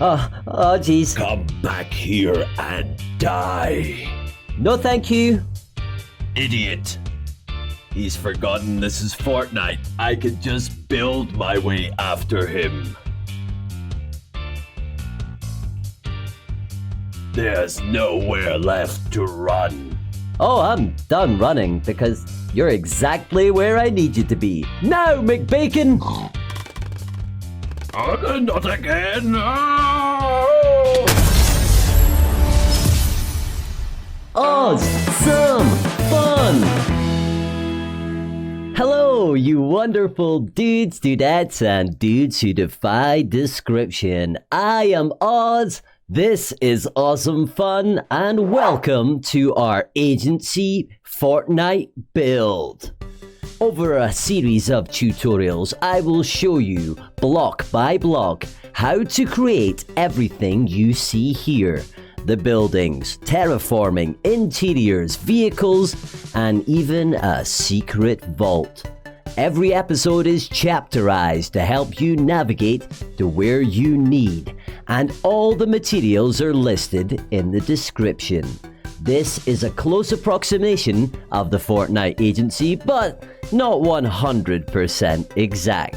Oh, jeez. Come back here and die. No, thank you. Idiot. He's forgotten this is Fortnite. I could just build my way after him. There's nowhere left to run. Oh, I'm done running because you're exactly where I need you to be. Now, McBacon! Not again! Awesome fun! Hello, you wonderful dudes, dudettes, and dudes who defy description. I am Oz. This is Awesome Fun, and welcome to our agency Fortnite build. Over a series of tutorials, I will show you, block by block, how to create everything you see here. The buildings, terraforming, interiors, vehicles, and even a secret vault. Every episode is chapterised to help you navigate to where you need, and all the materials are listed in the description. This is a close approximation of the Fortnite agency, but not 100% exact.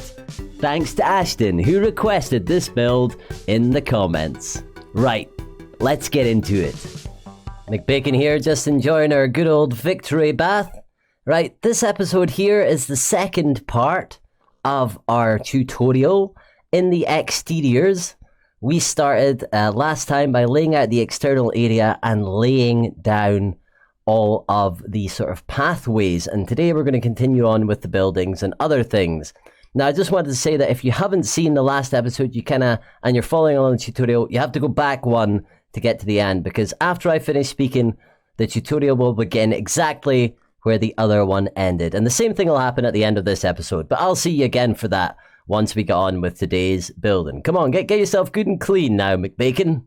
Thanks to Ashton, who requested this build in the comments. Right, let's get into it. McBacon here, just enjoying our good old victory bath. Right, this episode here is the second part of our tutorial in the exteriors. We started last time by laying out the external area and laying down all of the sort of pathways. And today we're going to continue on with the buildings and other things. Now, I just wanted to say that if you haven't seen the last episode, and you're following along the tutorial, you have to go back one to get to the end, because after I finish speaking, the tutorial will begin exactly where the other one ended. And the same thing will happen at the end of this episode, but I'll see you again for that once we get on with today's building. Come on, get yourself good and clean now, McBacon.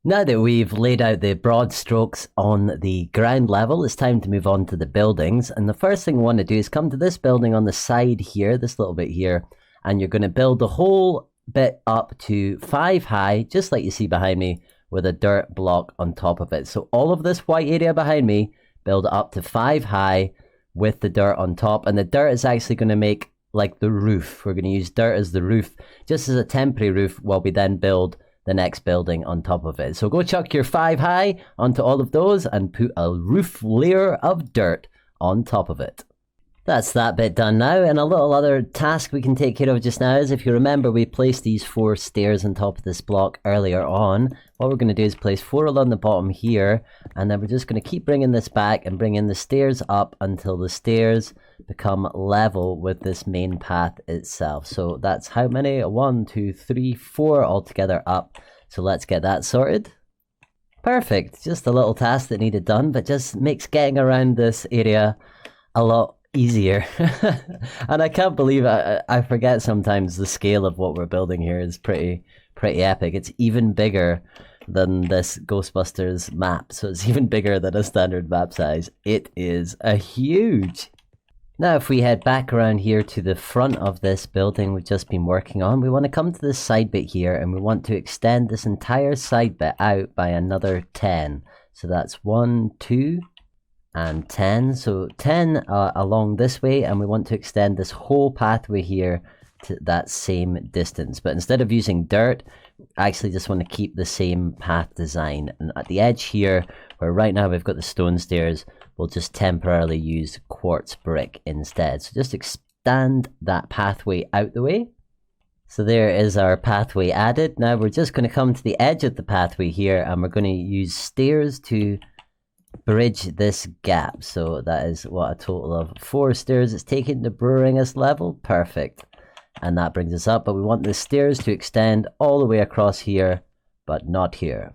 Now that we've laid out the broad strokes on the ground level, it's time to move on to the buildings. And the first thing we want to do is come to this building on the side here, this little bit here, and you're going to build the whole bit up to 5 high, just like you see behind me, with a dirt block on top of it. So all of this white area behind me, build it up to 5 high with the dirt on top. And the dirt is actually going to make like the roof. We're going to use dirt as the roof, just as a temporary roof, while we then build the next building on top of it. So go chuck your 5 high onto all of those and put a roof layer of dirt on top of it. That's that bit done now, and a little other task we can take care of just now is, if you remember, we placed these 4 stairs on top of this block earlier on. What we're going to do is place 4 along the bottom here, and then we're just going to keep bringing this back and bringing the stairs up until the stairs become level with this main path itself. So that's how many? 1, 2, 3, 4 altogether up. So let's get that sorted. Perfect. Just a little task that needed done, but just makes getting around this area a lot easier. And I can't believe I forget sometimes the scale of what we're building here is pretty epic. It's even bigger than this Ghostbusters map, so it's even bigger than a standard map size. It is a huge. Now if we head back around here to the front of this building we've just been working on, we want to come to this side bit here, and we want to extend this entire side bit out by another 10. So that's 1, 2 and 10. So 10 along this way, and we want to extend this whole pathway here to that same distance. But instead of using dirt, I actually just want to keep the same path design. And at the edge here, where right now we've got the stone stairs, we'll just temporarily use quartz brick instead. So just extend that pathway out the way. So there is our pathway added. Now we're just going to come to the edge of the pathway here, and we're going to use stairs to bridge this gap. So that is what, a total of 4 stairs it's taken to bring us level. Perfect. And that brings us up, but we want the stairs to extend all the way across here, but not here.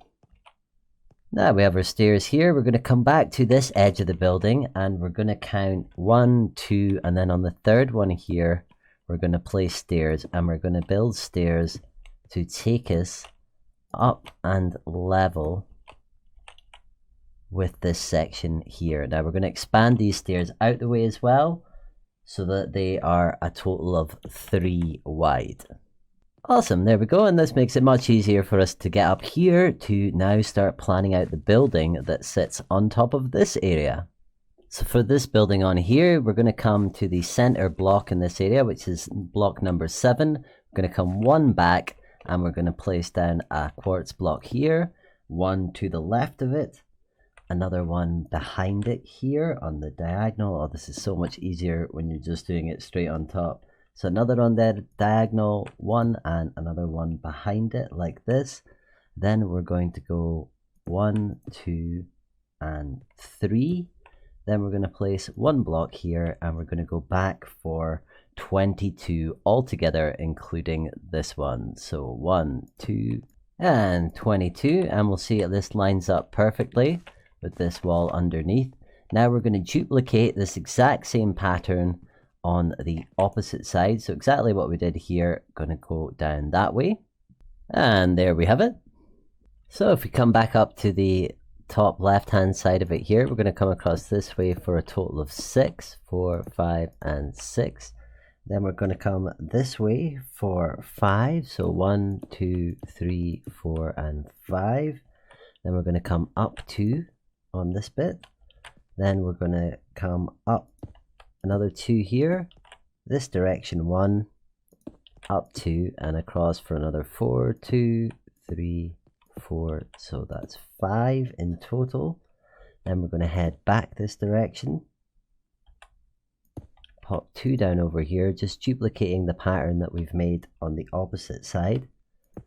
Now we have our stairs here. We're going to come back to this edge of the building, and we're going to count 1, 2, and then on the third one here, we're going to place stairs, and we're going to build stairs to take us up and level with this section here. Now we're going to expand these stairs out the way as well, so that they are a total of 3 wide. Awesome, there we go, and this makes it much easier for us to get up here to now start planning out the building that sits on top of this area. So for this building on here, we're going to come to the center block in this area, which is block number 7. We're going to come one back, and we're going to place down a quartz block here, one to the left of it, another one behind it here on the diagonal. Oh, this is so much easier when you're just doing it straight on top. So another on the diagonal one and another one behind it like this. Then we're going to go 1, 2, and 3. Then we're going to place one block here, and we're going to go back for 22 altogether, including this one. So 1, 2, and 22. And we'll see that this lines up perfectly with this wall underneath. Now we're going to duplicate this exact same pattern on the opposite side. So exactly what we did here, going to go down that way. And there we have it. So if we come back up to the top left hand side of it here, we're going to come across this way for a total of 6, 4, 5, and 6. Then we're going to come this way for 5. So 1, 2, 3, 4, and 5. Then we're going to come up 2 on this bit. Then we're going to come up another 2 here, this direction 1, up 2, and across for another 4, 2, 3, 4, so that's 5 in total. Then we're going to head back this direction, pop 2 down over here, just duplicating the pattern that we've made on the opposite side.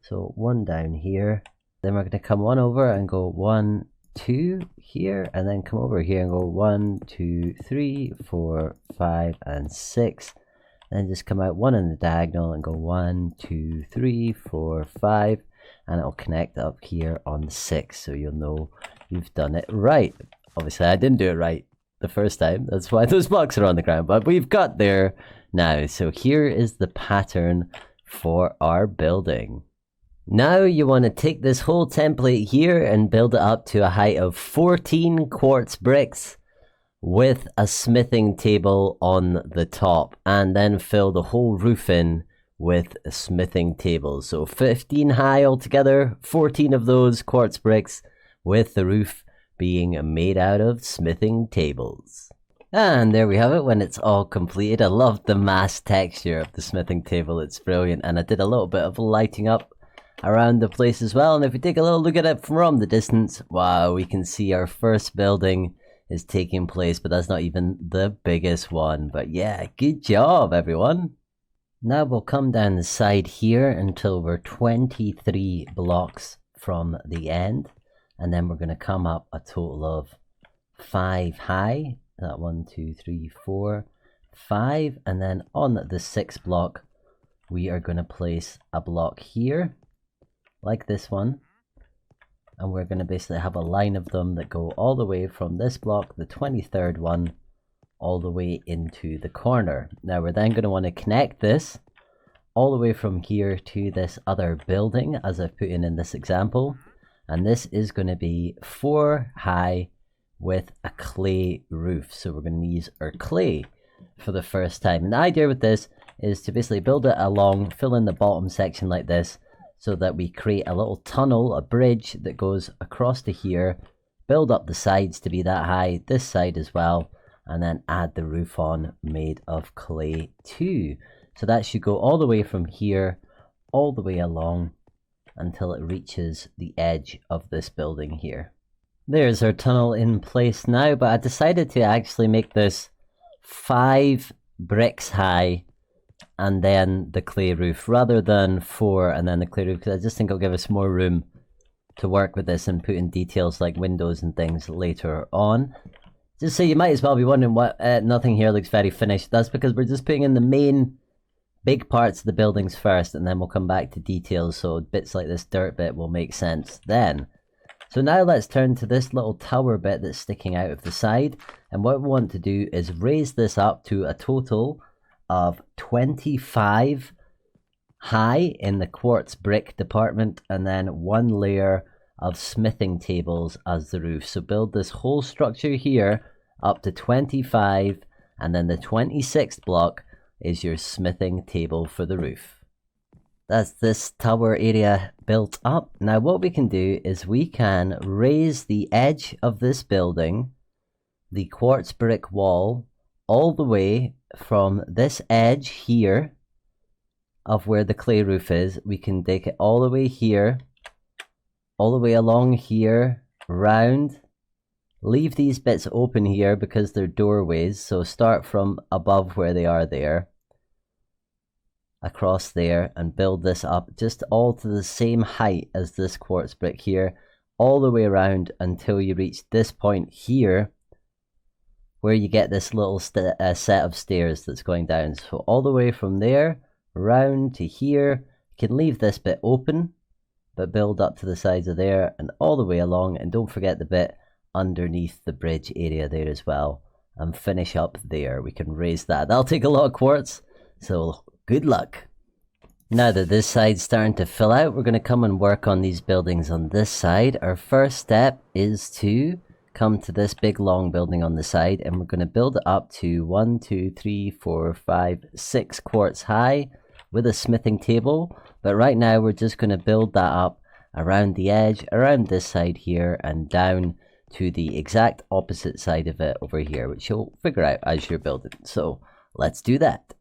So 1 down here, then we're going to come 1 over and go 1, 2 here, and then come over here and go 1, 2, 3, 4, 5, and 6. Then just come out 1 in the diagonal and go 1, 2, 3, 4, 5, and it'll connect up here on the 6, so you'll know you've done it right. Obviously I didn't do it right the first time, that's why those blocks are on the ground, but we've got there now. So here is the pattern for our building. Now you want to take this whole template here and build it up to a height of 14 quartz bricks with a smithing table on the top, and then fill the whole roof in with smithing tables. So 15 high altogether, 14 of those quartz bricks, with the roof being made out of smithing tables. And there we have it when it's all completed. I love the mass texture of the smithing table, it's brilliant, and I did a little bit of lighting up around the place as well. And if we take a little look at it from the distance, wow, we can see our first building is taking place, but that's not even the biggest one. But yeah, good job everyone. Now we'll come down the side here until we're 23 blocks from the end, and then we're going to come up a total of 5 high. That 1, 2, 3, 4, 5, and then on the 6th block we are going to place a block here like this one, and we're going to basically have a line of them that go all the way from this block, the 23rd one, all the way into the corner. Now we're then going to want to connect this all the way from here to this other building as I've put in this example, and this is going to be 4 high with a clay roof. So we're going to use our clay for the first time, and the idea with this is to basically build it along, fill in the bottom section like this, so that we create a little tunnel, a bridge that goes across to here, build up the sides to be that high, this side as well, and then add the roof on made of clay too. So that should go all the way from here, all the way along until it reaches the edge of this building here. There's our tunnel in place now, but I decided to actually make this 5 bricks high and then the clay roof, rather than 4 and then the clay roof, because I just think it'll give us more room to work with this and put in details like windows and things later on. Just so you might as well be wondering what nothing here looks very finished. That's because we're just putting in the main big parts of the buildings first, and then we'll come back to details, so bits like this dirt bit will make sense then. So now let's turn to this little tower bit that's sticking out of the side, and what we want to do is raise this up to a total of 25 high in the quartz brick department, and then 1 layer of smithing tables as the roof. So build this whole structure here up to 25, and then the 26th block is your smithing table for the roof. That's this tower area built up. Now what we can do is we can raise the edge of this building, the quartz brick wall, all the way from this edge here of where the clay roof is. We can take it all the way here, all the way along here, round. Leave these bits open here because they're doorways, so start from above where they are there, across there, and build this up just all to the same height as this quartz brick here, all the way around until you reach this point here, where you get this little set of stairs that's going down. So all the way from there, round to here. You can leave this bit open, but build up to the sides of there, and all the way along, and don't forget the bit underneath the bridge area there as well, and finish up there. We can raise that. That'll take a lot of quartz, so good luck. Now that this side's starting to fill out, we're going to come and work on these buildings on this side. Our first step is to come to this big long building on the side, and we're going to build it up to 1, 2, 3, 4, 5, 6 quartz high with a smithing table. But right now we're just going to build that up around the edge, around this side here, and down to the exact opposite side of it over here, which you'll figure out as you're building. So let's do that.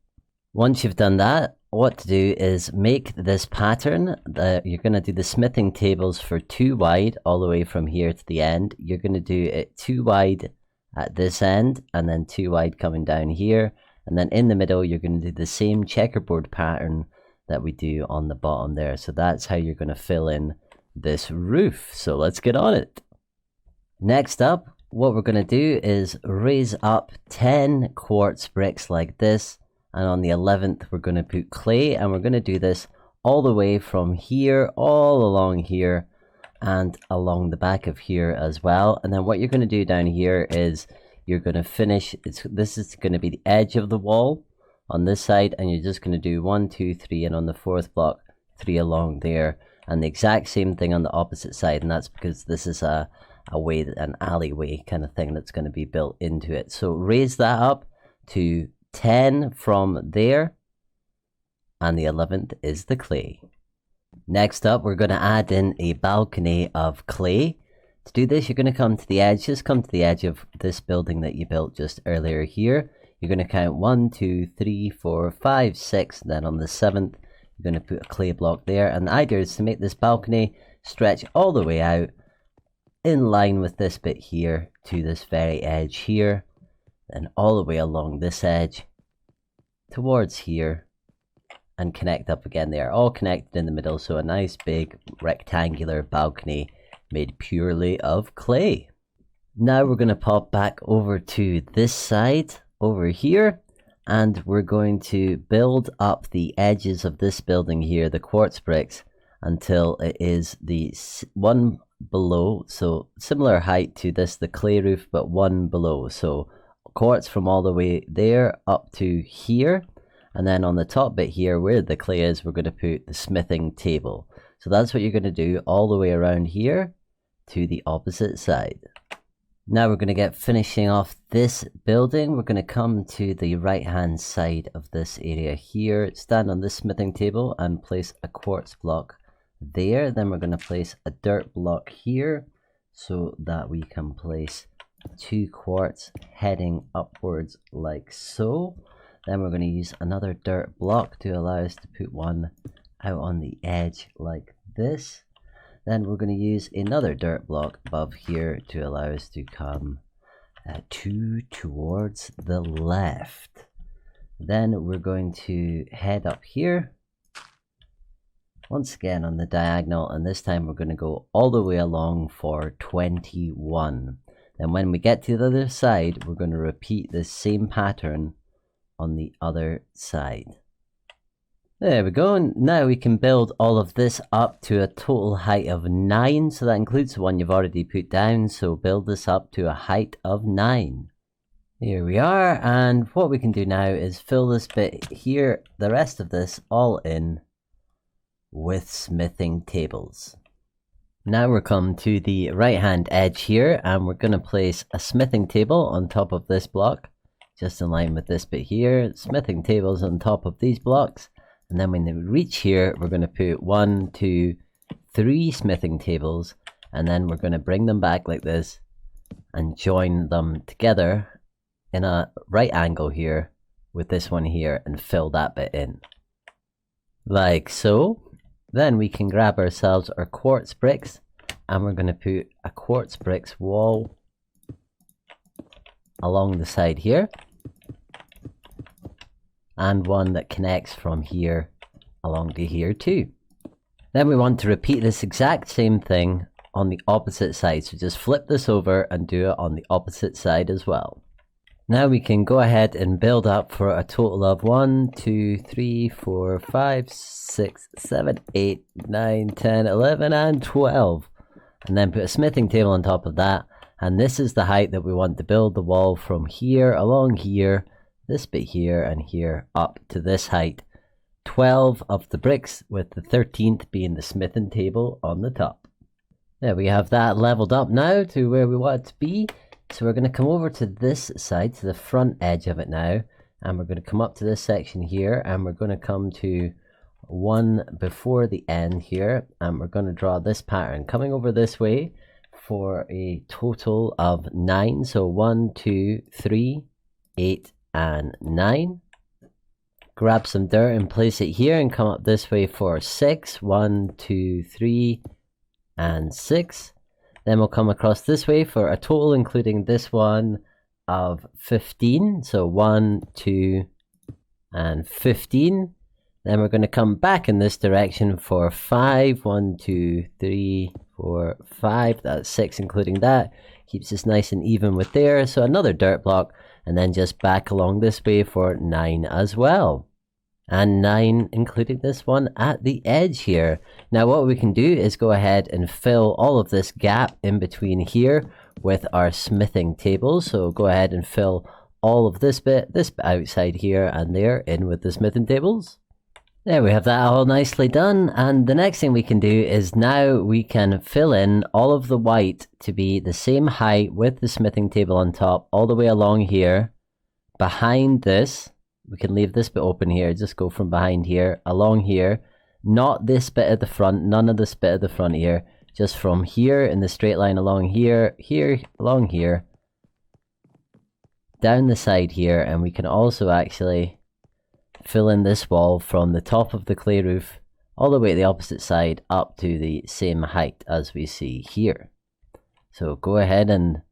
Once you've done that, what to do is make this pattern. You're going to do the smithing tables for 2 wide all the way from here to the end. You're going to do it 2 wide at this end, and then 2 wide coming down here, and then in the middle you're going to do the same checkerboard pattern that we do on the bottom there. So that's how you're going to fill in this roof. So let's get on it. Next up, what we're going to do is raise up 10 quartz bricks like this, and on the 11th we're going to put clay, and we're going to do this all the way from here, all along here, and along the back of here as well. And then what you're going to do down here is you're going to finish, this is going to be the edge of the wall on this side, and you're just going to do 1, 2, 3, and on the 4th block 3 along there, and the exact same thing on the opposite side. And that's because this is an alleyway kind of thing that's going to be built into it. So raise that up to 10 from there, and the 11th is the clay. Next up, we're going to add in a balcony of clay. To do this, you're going to come to the edge, just come to the edge of this building that you built just earlier here. You're going to count 1, 2, 3, 4, 5, 6, then on the 7th, you're going to put a clay block there. And the idea is to make this balcony stretch all the way out in line with this bit here to this very edge here, and all the way along this edge towards here, and connect up again. They are all connected in the middle, so a nice big rectangular balcony made purely of clay. Now we're going to pop back over to this side over here, and we're going to build up the edges of this building here, the quartz bricks, until it is the one below, so similar height to this, the clay roof, but one below. So quartz from all the way there up to here, and then on the top bit here where the clay is, we're going to put the smithing table. So that's what you're going to do all the way around here to the opposite side. Now we're going to get finishing off this building. We're going to come to the right hand side of this area here, stand on this smithing table and place a quartz block there. Then we're going to place a dirt block here so that we can place 2 quartz heading upwards like so. Then we're going to use another dirt block to allow us to put one out on the edge like this. Then we're going to use another dirt block above here to allow us to come 2 towards the left. Then we're going to head up here once again on the diagonal, and this time we're going to go all the way along for 21. Then when we get to the other side, we're going to repeat the same pattern on the other side. There we go. And now we can build all of this up to a total height of 9. So that includes the one you've already put down. So build this up to a height of 9. Here we are. And what we can do now is fill this bit here, the rest of this all in with smithing tables. Now we're come to the right hand edge here, and we're going to place a smithing table on top of this block, just in line with this bit here. Smithing tables on top of these blocks. And then when we reach here, we're going to put 1, 2, 3 smithing tables. And then we're going to bring them back like this and join them together in a right angle here with this one here and fill that bit in. Like so. Then we can grab ourselves our quartz bricks and we're going to put a quartz bricks wall along the side here. And one that connects from here along to here too. Then we want to repeat this exact same thing on the opposite side. So just flip this over and do it on the opposite side as well. Now we can go ahead and build up for a total of 1, 2, 3, 4, 5, 6, 7, 8, 9, 10, 11 and 12. And then put a smithing table on top of that. And this is the height that we want to build the wall from here along here, this bit here and here up to this height. 12 of the bricks with the 13th being the smithing table on the top. There we have that leveled up now to where we want it to be. So we're going to come over to this side, to the front edge of it now. And we're going to come up to this section here and we're going to come to one before the end here. And we're going to draw this pattern coming over this way for a total of 9. So 1, 2, 3, 8 and 9. Grab some dirt and place it here and come up this way for 6. 1, 2, 3 and 6. Then we'll come across this way for a total including this one of 15. So 1, 2 and 15. Then we're going to come back in this direction for 5. 1, 2, 3, 4, 5. That's 6 including that. Keeps us nice and even with there. So another dirt block. And then just back along this way for 9 as well. And 9 including this one at the edge here. Now what we can do is go ahead and fill all of this gap in between here with our smithing tables. So go ahead and fill all of this bit outside here and there in with the smithing tables. There we have that all nicely done. And the next thing we can do is now we can fill in all of the white to be the same height with the smithing table on top all the way along here. Behind this, we can leave this bit open here, just go from behind here, along here. Not this bit at the front, none of this bit at the front here. Just from here in the straight line along here, along here. Down the side here, and we can also actually fill in this wall from the top of the clay roof all the way to the opposite side up to the same height as we see here. So go ahead and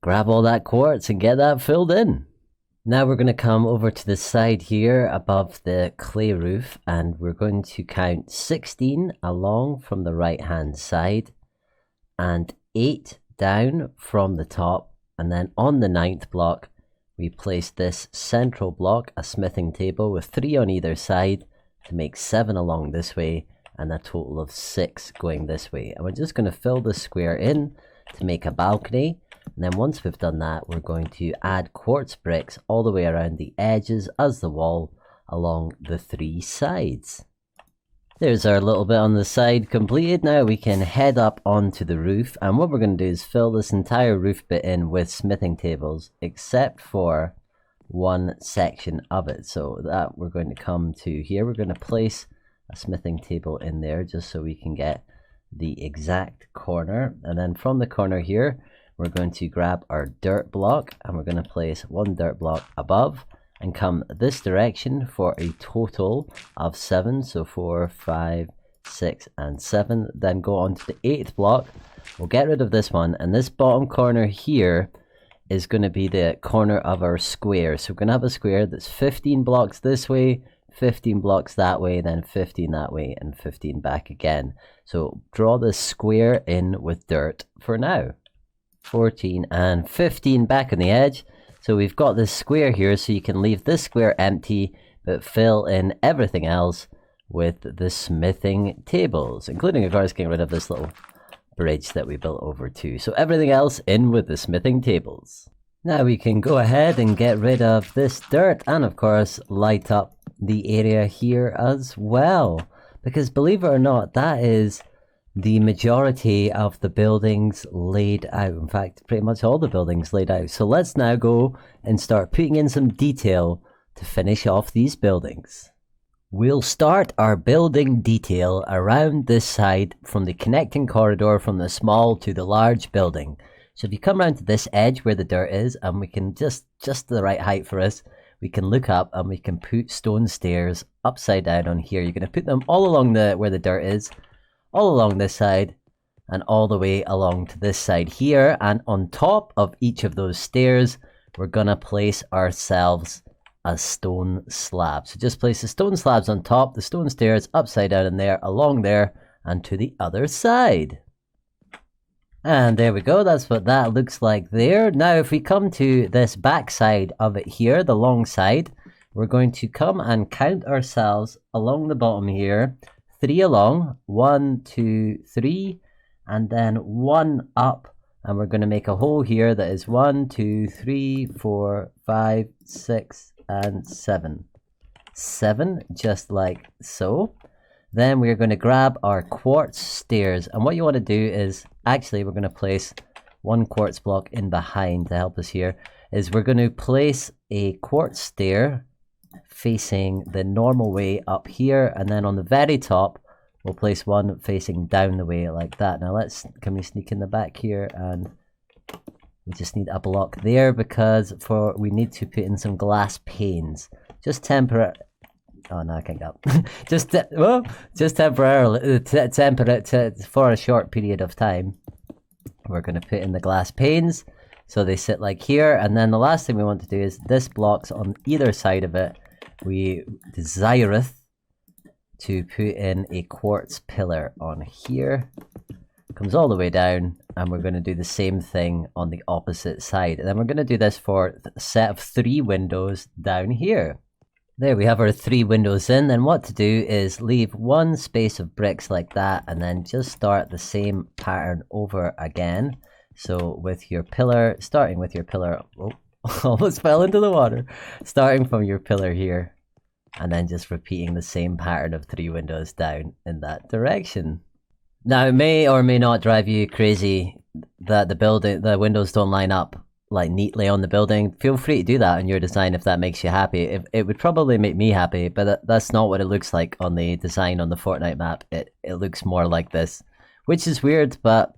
grab all that quartz and get that filled in. Now we're going to come over to the side here above the clay roof and we're going to count 16 along from the right hand side and 8 down from the top, and then on the 9th block we place this central block, a smithing table with 3 on either side to make 7 along this way and a total of 6 going this way. And we're just going to fill this square in to make a balcony. And then once we've done that, we're going to add quartz bricks all the way around the edges as the wall along the 3 sides. There's our little bit on the side completed. Now we can head up onto the roof, and what we're going to do is fill this entire roof bit in with smithing tables except for one section of it. So that we're going to come to here. We're going to place a smithing table in there just so we can get the exact corner, and then from the corner here we're going to grab our dirt block and we're going to place one dirt block above and come this direction for a total of 7. So 4, 5, 6 and 7. Then go on to the 8th block. We'll get rid of this one, and this bottom corner here is going to be the corner of our square. So we're going to have a square that's 15 blocks this way, 15 blocks that way, then 15 that way and 15 back again. So draw this square in with dirt for now. 14 and 15 back on the edge. So we've got this square here, so you can leave this square empty but fill in everything else with the smithing tables, including of course getting rid of this little bridge that we built over too. So everything else in with the smithing tables. Now we can go ahead and get rid of this dirt and of course light up the area here as well, because believe it or not, that is the majority of the buildings laid out. In fact, pretty much all the buildings laid out. So let's now go and start putting in some detail to finish off these buildings. We'll start our building detail around this side from the connecting corridor from the small to the large building. So if you come around to this edge where the dirt is, and we can just the right height for us, we can look up and we can put stone stairs upside down on here. You're going to put them all along where the dirt is, all along this side, and all the way along to this side here. And on top of each of those stairs, we're going to place ourselves a stone slab. So just place the stone slabs on top, the stone stairs upside down in there, along there, and to the other side. And there we go, that's what that looks like there. Now if we come to this back side of it here, the long side, we're going to come and count ourselves along the bottom here, 3 along, 1, 2, 3, and then 1 up. And we're going to make a hole here that is 1, 2, 3, 4, 5, 6, and 7. 7, just like so. Then we're going to grab our quartz stairs. And what you want to do is, actually we're going to place 1 quartz block in behind to help us here, is we're going to place a quartz stair facing the normal way up here. And then on the very top, we'll place 1 facing down the way like that. Now can we sneak in the back here, and we just need a block there because we need to put in some glass panes. Just temporary. Oh no, I can't go. just temporarily, for a short period of time. We're going to put in the glass panes, so they sit like here. And then the last thing we want to do is this blocks on either side of it. We desireth to put in a quartz pillar on here. Comes all the way down, and we're going to do the same thing on the opposite side. And then we're going to do this for a set of 3 windows down here. There we have our 3 windows in. Then what to do is leave 1 space of bricks like that, and then just start the same pattern over again. So with your pillar, starting with your pillar, oh, almost fell into the water. Starting from your pillar here, and then just repeating the same pattern of 3 windows down in that direction. Now, it may or may not drive you crazy that the windows don't line up like neatly on the building. Feel free to do that in your design if that makes you happy. It would probably make me happy, but that's not what it looks like on the design on the Fortnite map. It looks more like this, which is weird, but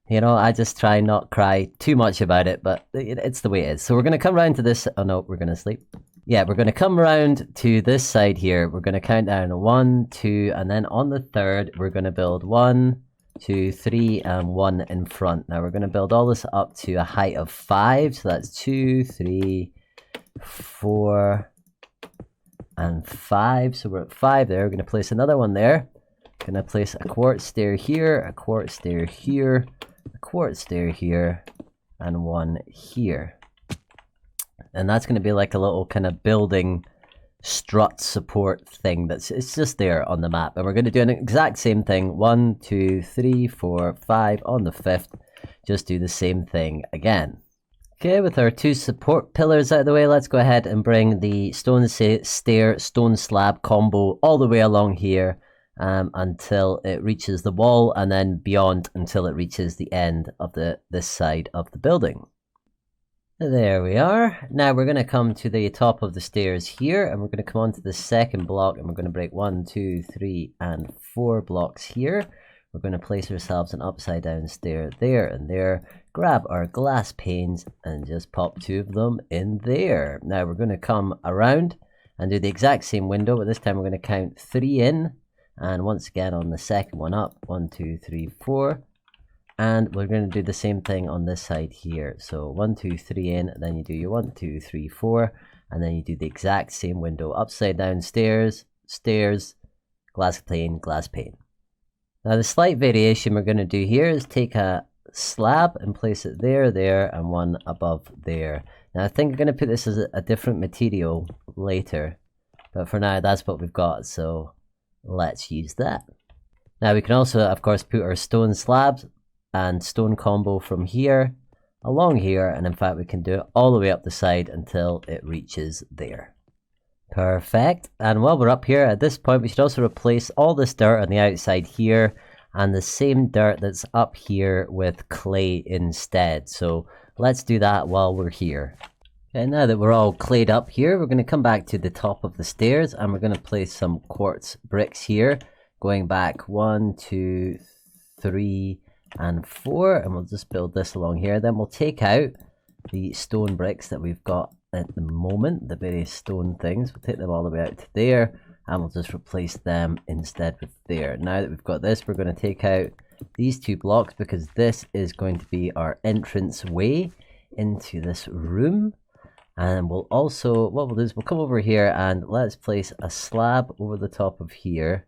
you know, I just try not cry too much about it, but it's the way it is. So we're going to come around to this. Oh no, we're going to sleep. Yeah, we're going to come around to this side here. We're going to count down 1, 2, and then on the 3rd, we're going to build 1, 2, 3, and 1 in front. Now we're going to build all this up to a height of 5. So that's 2, 3, 4, and 5. So we're at 5 there. We're going to place another one there. Going to place a quartz stair here, a quartz stair here, a quartz stair here, and 1 here. And that's going to be like a little kind of building strut support thing it's just there on the map. And we're going to do an exact same thing. 1, 2, 3, 4, 5 on the 5th. Just do the same thing again. Okay, with our 2 support pillars out of the way, let's go ahead and bring the stone stair, stone slab combo all the way along here until it reaches the wall, and then beyond until it reaches the end of this side of the building. There we are. Now we're going to come to the top of the stairs here, and we're going to come onto the second block, and we're going to break 1, 2, 3, and 4 blocks here. We're going to place ourselves an upside down stair there and there, grab our glass panes, and just pop 2 of them in there. Now we're going to come around and do the exact same window, but this time we're going to count 3 in, and once again on the second one up, 1, 2, 3, 4. And we're going to do the same thing on this side here. So 1, 2, 3 in, and then you do your 1, 2, 3, 4, and then you do the exact same window, upside down stairs, stairs, glass pane, glass pane. Now the slight variation we're going to do here is take a slab and place it there, there, and 1 above there. Now I think I'm going to put this as a different material later, but for now that's what we've got, so let's use that. Now we can also, of course, put our stone slabs and stone combo from here along here, and in fact we can do it all the way up the side until it reaches there. Perfect. And while we're up here at this point, we should also replace all this dirt on the outside here and the same dirt that's up here with clay instead. So let's do that while we're here. Okay, now that we're all clayed up here, we're going to come back to the top of the stairs and we're going to place some quartz bricks here, going back 1, 2, 3, and 4, and we'll just build this along here. Then we'll take out the stone bricks that we've got at the moment, the various stone things. We'll take them all the way out to there, and we'll just replace them instead with there. Now that we've got this, we're going to take out these 2 blocks because this is going to be our entrance way into this room. And we'll also, what we'll do is we'll come over here and let's place a slab over the top of here.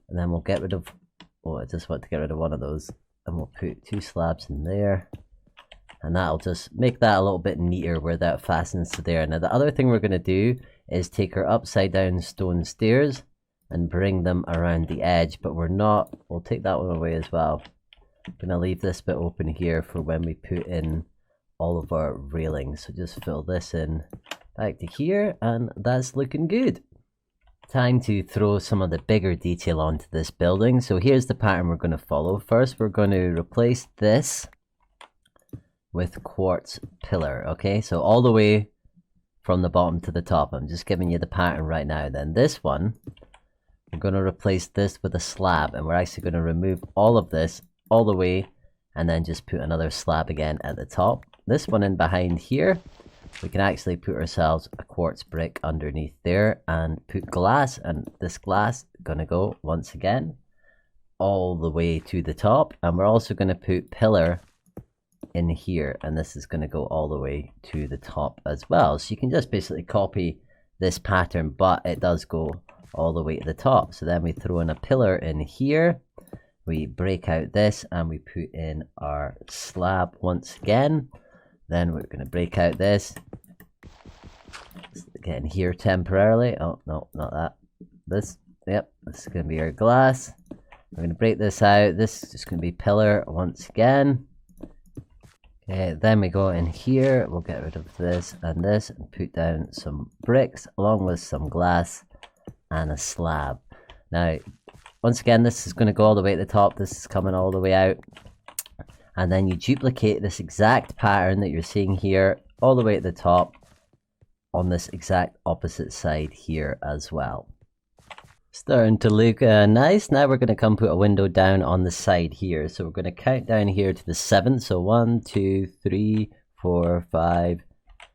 And then we'll get rid of, oh, I just want to get rid of one of those. And we'll put 2 slabs in there. And that'll just make that a little bit neater where that fastens to there. Now the other thing we're going to do is take our upside down stone stairs and bring them around the edge. But we're not, we'll take that one away as well. I'm going to leave this bit open here for when we put in all of our railings. So just fill this in back to here, and that's looking good. Time to throw some of the bigger detail onto this building. So here's the pattern we're going to follow. First, we're going to replace this with quartz pillar. Okay, so all the way from the bottom to the top. I'm just giving you the pattern right now. Then this one, we're going to replace this with a slab, and we're actually going to remove all of this all the way and then just put another slab again at the top. This one in behind here, we can actually put ourselves a quartz brick underneath there and put glass, and this glass gonna go once again all the way to the top, and we're also going to put pillar in here, and this is going to go all the way to the top as well. So you can just basically copy this pattern, but it does go all the way to the top. So then we throw in a pillar in here, we break out this, and we put in our slab once again. Then we're going to break out this, get in here temporarily. Oh no, not that. This, yep, this is going to be our glass. We're going to break this out. This is just going to be pillar once again. Okay, then we go in here, we'll get rid of this and put down some bricks along with some glass and a slab. Now, once again, this is going to go all the way at the top. This is coming all the way out. And then you duplicate this exact pattern that you're seeing here all the way at the top on this exact opposite side here as well. Starting to look nice. Now we're going to come put a window down on the side here. So we're going to count down here to the 7th. So 1, 2, 3, 4, 5,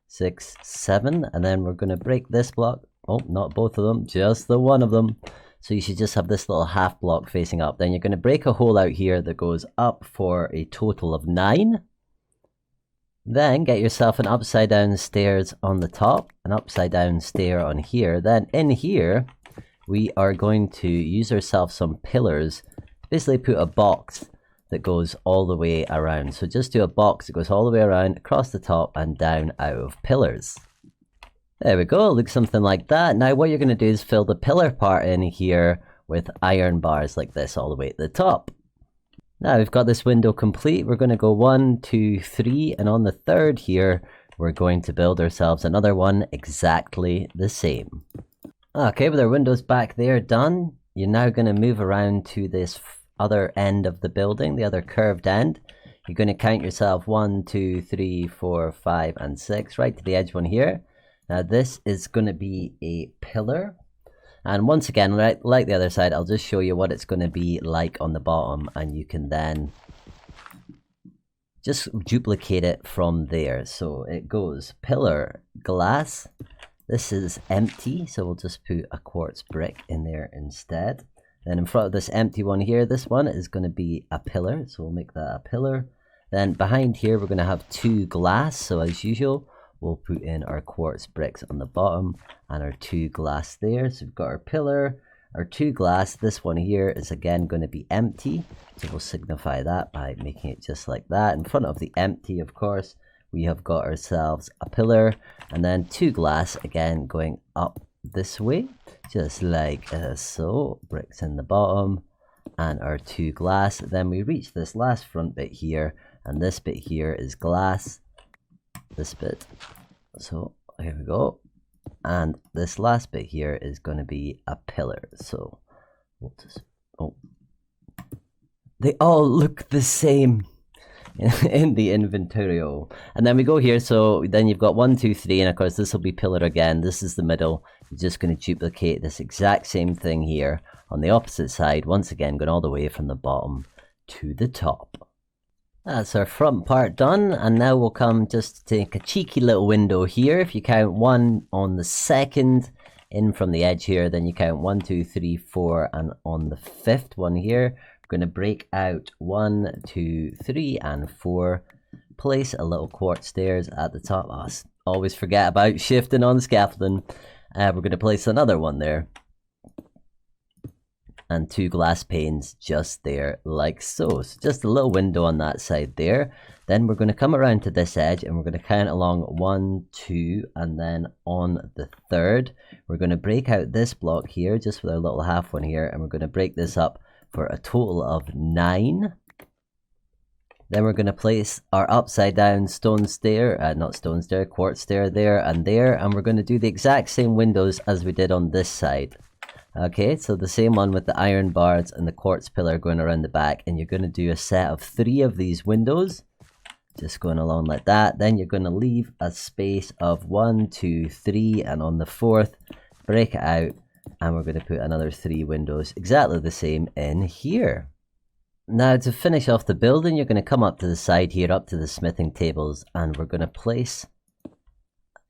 6, 7. And then we're going to break this block. Oh, not both of them, just the one of them. So you should just have this little half block facing up. Then you're going to break a hole out here that goes up for a total of 9. Then get yourself an upside down stairs on the top, an upside down stair on here. Then in here, we are going to use ourselves some pillars. Basically put a box that goes all the way around. So just do a box that goes all the way around, across the top and down out of pillars. There we go, it looks something like that. Now what you're going to do is fill the pillar part in here with iron bars like this all the way at the top. Now we've got this window complete. We're going to go 1, 2, 3, and on the 3rd here, we're going to build ourselves another one exactly the same. Okay, with our windows back there done, you're now going to move around to this other end of the building, the other curved end. You're going to count yourself 1, 2, 3, 4, 5, and 6, right to the edge one here. Now this is going to be a pillar, and once again, right, like the other side, I'll just show you what it's going to be like on the bottom, and you can then just duplicate it from there. So it goes pillar, glass. This is empty, so we'll just put a quartz brick in there instead. Then in front of this empty one here, this one is going to be a pillar, so we'll make that a pillar. Then behind here, we're going to have 2 glass, so as usual, we'll put in our quartz bricks on the bottom and our 2 glass there. So we've got our pillar, our 2 glass. This one here is again going to be empty. So we'll signify that by making it just like that. In front of the empty, of course, we have got ourselves a pillar and then 2 glass again going up this way. Just like so. Bricks in the bottom and our 2 glass. Then we reach this last front bit here, and this bit here is glass. This bit, so here we go, and this last bit here is going to be a pillar. So we'll just, oh, they all look the same. in the inventorio. And then we go here, so then you've got 1, 2, 3, and of course this will be pillar again. This is the middle. You're just going to duplicate this exact same thing here on the opposite side, once again going all the way from the bottom to the top. That's our front part done, and now we'll come just to take a cheeky little window here. If you count 1 on the second in from the edge here, then you count 1, 2, 3, 4, and on the 5th one here, we're going to break out 1, 2, 3, and 4. Place a little quartz stairs at the top. Oh, always forget about shifting on scaffolding. We're going to place another one there. And 2 glass panes just there, like so. So just a little window on that side there. Then we're going to come around to this edge and we're going to count along 1, 2, and then on the 3rd, we're going to break out this block here, just with our little half one here, and we're going to break this up for a total of 9. Then we're going to place our upside down stone stair, not stone stair, quartz stair there, and we're going to do the exact same windows as we did on this side. Okay, so the same one with the iron bars and the quartz pillar going around the back, and you're going to do a set of 3 of these windows, just going along like that. Then you're going to leave a space of 1, 2, 3, and on the 4th, break it out, and we're going to put another 3 windows, exactly the same in here. Now to finish off the building, you're going to come up to the side here, up to the smithing tables, and we're going to place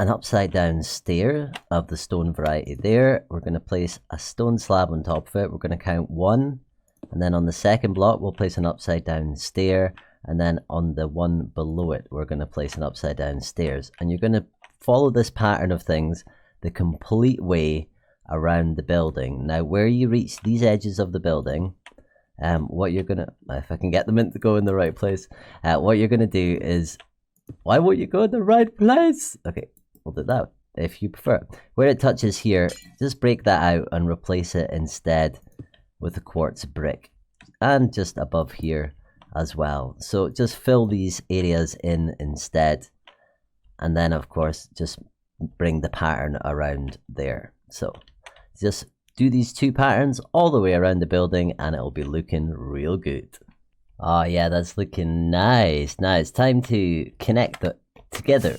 an upside down stair of the stone variety there. We're going to place a stone slab on top of it. We're going to count 1, and then on the second block we'll place an upside down stair, and then on the one below it we're going to place an upside down stairs. And you're going to follow this pattern of things the complete way around the building. Now where you reach these edges of the building, what you're gonna, if I can get them to go in the right place, what you're gonna do is, why won't you go in the right place? Okay, we'll do that if you prefer. Where it touches here, just break that out and replace it instead with a quartz brick, and just above here as well. So just fill these areas in instead, and then of course just bring the pattern around there. So just do these 2 patterns all the way around the building and it'll be looking real good. Oh yeah, that's looking nice. Now it's time to connect it together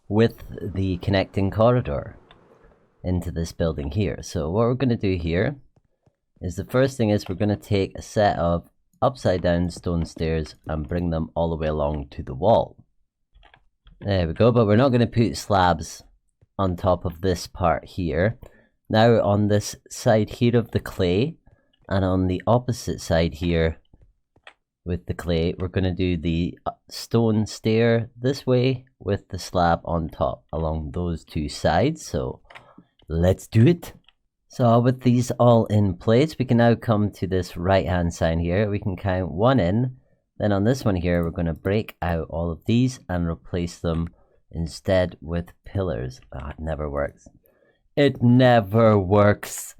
with the connecting corridor into this building here. So what we're going to do here is, the first thing is we're going to take a set of upside down stone stairs and bring them all the way along to the wall. There we go, but we're not going to put slabs on top of this part here. Now on this side here of the clay, and on the opposite side here with the clay, we're going to do the stone stair this way with the slab on top along those 2 sides. So let's do it. So with these all in place, we can now come to this right hand side here. We can count 1 in. Then on this one here, we're going to break out all of these and replace them instead with pillars. Oh, it never works. It never works.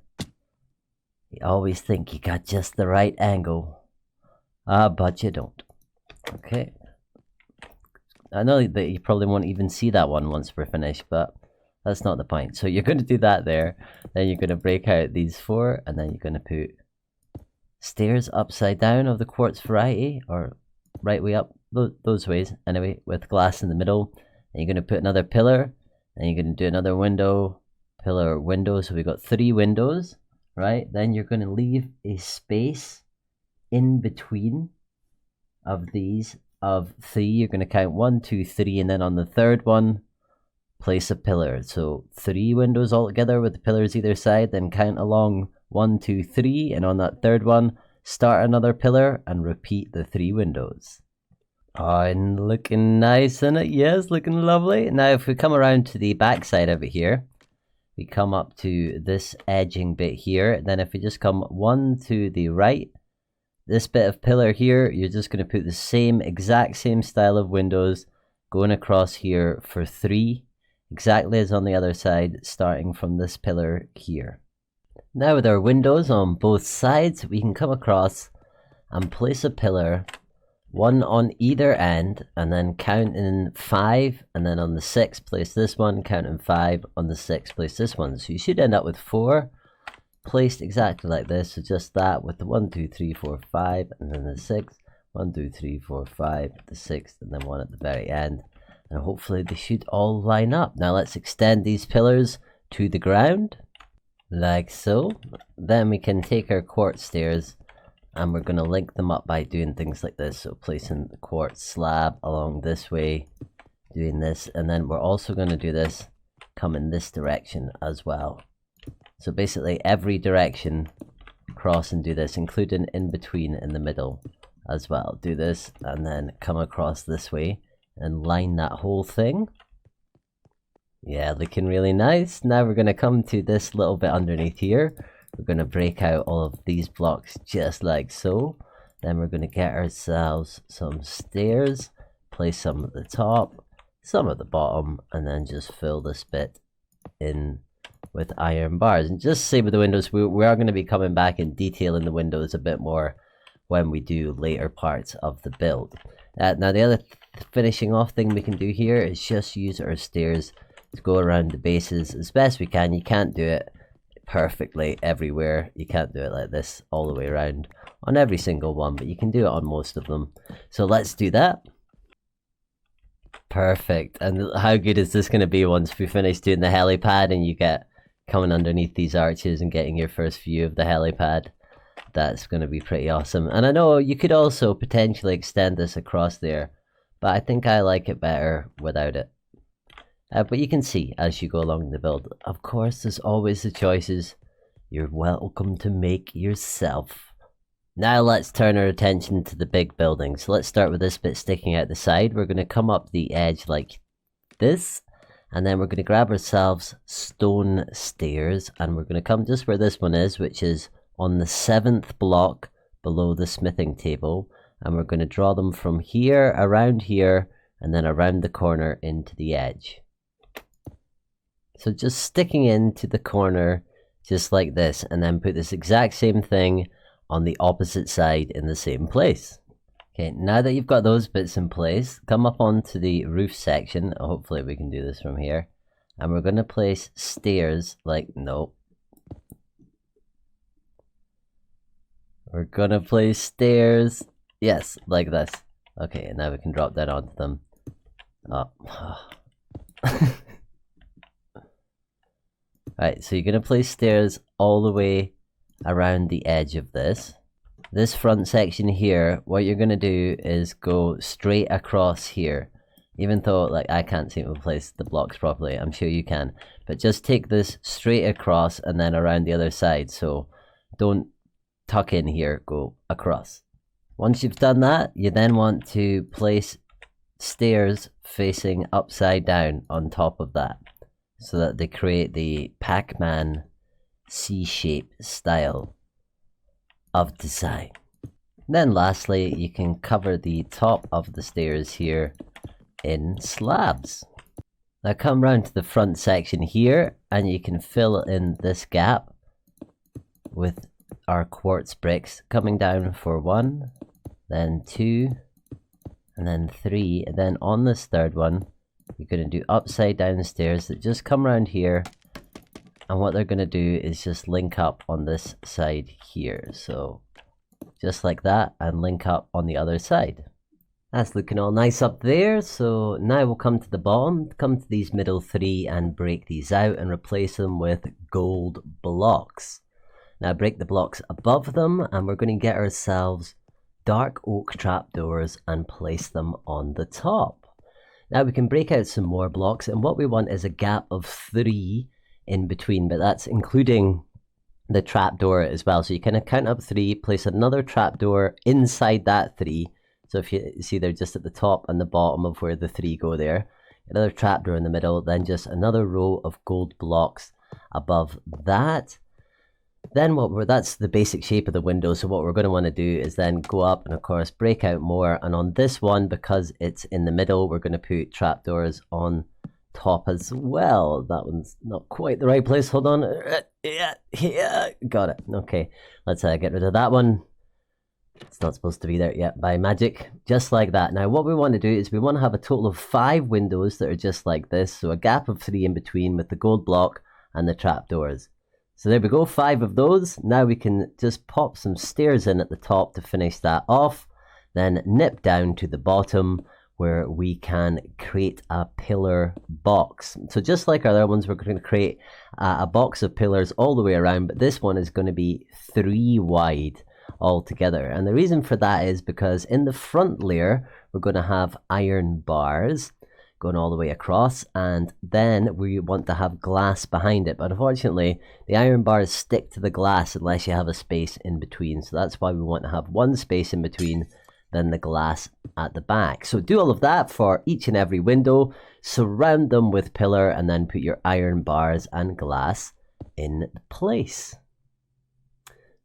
You always think you got just the right angle. But you don't. Okay. I know that you probably won't even see that one once we're finished, but that's not the point. So you're going to do that there. Then you're going to break out these 4, and then you're going to put stairs upside down of the quartz variety, or right way up, those ways anyway, with glass in the middle. And you're going to put another pillar, and you're going to do another window, pillar, window. So we've got 3 windows, right? Then you're going to leave a space in between of these of 3. You're going to count 1, 2, 3, and then on the 3rd one place a pillar. So 3 windows all together with the pillars either side. Then count along 1, 2, 3, and on that 3rd one start another pillar and repeat the 3 windows. Oh, and looking nice, isn't it? Yes, looking lovely. Now if we come around to the back side of it here, we come up to this edging bit here. Then if we just come 1 to the right, this bit of pillar here, you're just going to put the exact same style of windows going across here for 3, exactly as on the other side, starting from this pillar here. Now with our windows on both sides, we can come across and place a pillar, 1 on either end, and then count in 5, and then on the 6th place this one, count in 5, on the 6th place this one. So you should end up with 4 placed exactly like this. So just that with the 1, 2, 3, 4, 5, and then the 6th, 1, 2, 3, 4, 5, the 6th, and then one at the very end. And hopefully they should all line up. Now let's extend these pillars to the ground, like so. Then we can take our quartz stairs and we're going to link them up by doing things like this. So placing the quartz slab along this way, doing this, and then we're also going to do this come in this direction as well. So basically every direction cross and do this, including in between in the middle as well. Do this and then come across this way and line that whole thing. Yeah, looking really nice. Now we're going to come to this little bit underneath here. We're going to break out all of these blocks just like so. Then we're going to get ourselves some stairs, place some at the top, some at the bottom, and then just fill this bit in with iron bars. And just same with the windows, we are going to be coming back and detailing the windows a bit more when we do later parts of the build. Now the other finishing off thing we can do here is just use our stairs to go around the bases as best we can. You can't do it perfectly everywhere. You can't do it like this all the way around on every single one, but you can do it on most of them. So let's do that. Perfect. And how good is this going to be once we finish doing the helipad and you get coming underneath these arches and getting your first view of the helipad? That's going to be pretty awesome. And I know you could also potentially extend this across there, but I think I like it better without it. But you can see as you go along the build. Of course, there's always the choices you're welcome to make yourself. Now let's turn our attention to the big building. So let's start with this bit sticking out the side. We're going to come up the edge like this, and then we're going to grab ourselves stone stairs, and we're going to come just where this one is, which is on the 7th block below the smithing table, and we're going to draw them from here, around here, and then around the corner into the edge. So just sticking into the corner just like this, and then put this exact same thing on the opposite side in the same place. Okay, now that you've got those bits in place, come up onto the roof section. Hopefully we can do this from here. And we're going to place stairs like, nope. We're going to place stairs, yes, like this. Okay, and now we can drop that onto them. Oh. Right, so you're going to place stairs all the way around the edge of this. This front section here, what you're going to do is go straight across here. Even though like I can't seem to place the blocks properly, I'm sure you can. But just take this straight across and then around the other side. So don't tuck in here, go across. Once you've done that, you then want to place stairs facing upside down on top of that, so that they create the Pac-Man C-shape style of design. Then lastly, you can cover the top of the stairs here in slabs. Now come round to the front section here, and you can fill in this gap with our quartz bricks, coming down for 1, then 2, and then 3, and then on this third one you're going to do upside down stairs that just come around here, and what they're going to do is just link up on this side here. So just like that, and link up on the other side. That's looking all nice up there. So now we'll come to the bottom, come to these middle 3 and break these out and replace them with gold blocks. Now break the blocks above them, and we're going to get ourselves dark oak trapdoors and place them on the top. Now we can break out some more blocks, and what we want is a gap of 3 in between, but that's including the trapdoor as well. So you kind of count up 3, place another trapdoor inside that 3. So if you see they're just at the top and the bottom of where the 3 go there, another trapdoor in the middle, then just another row of gold blocks above that. Then that's the basic shape of the window. So what we're going to want to do is then go up and of course break out more, and on this one, because it's in the middle, we're going to put trapdoors on top as well. That one's not quite the right place. Hold on. Yeah, got it. Okay, let's get rid of that one. It's not supposed to be there yet by magic. Just like that. Now what we want to do is we want to have a total of 5 windows that are just like this. So a gap of 3 in between with the gold block and the trapdoors. So there we go, 5 of those. Now we can just pop some stairs in at the top to finish that off. then nip down to the bottom where we can create a pillar box. So just like our other ones, we're going to create a box of pillars all the way around, but this one is going to be 3 wide altogether. And the reason for that is because in the front layer, we're going to have iron bars going all the way across, and then we want to have glass behind it. But unfortunately, the iron bars stick to the glass unless you have a space in between. So that's why we want to have one space in between, then the glass at the back. So do all of that for each and every window, surround them with pillar, and then put your iron bars and glass in place.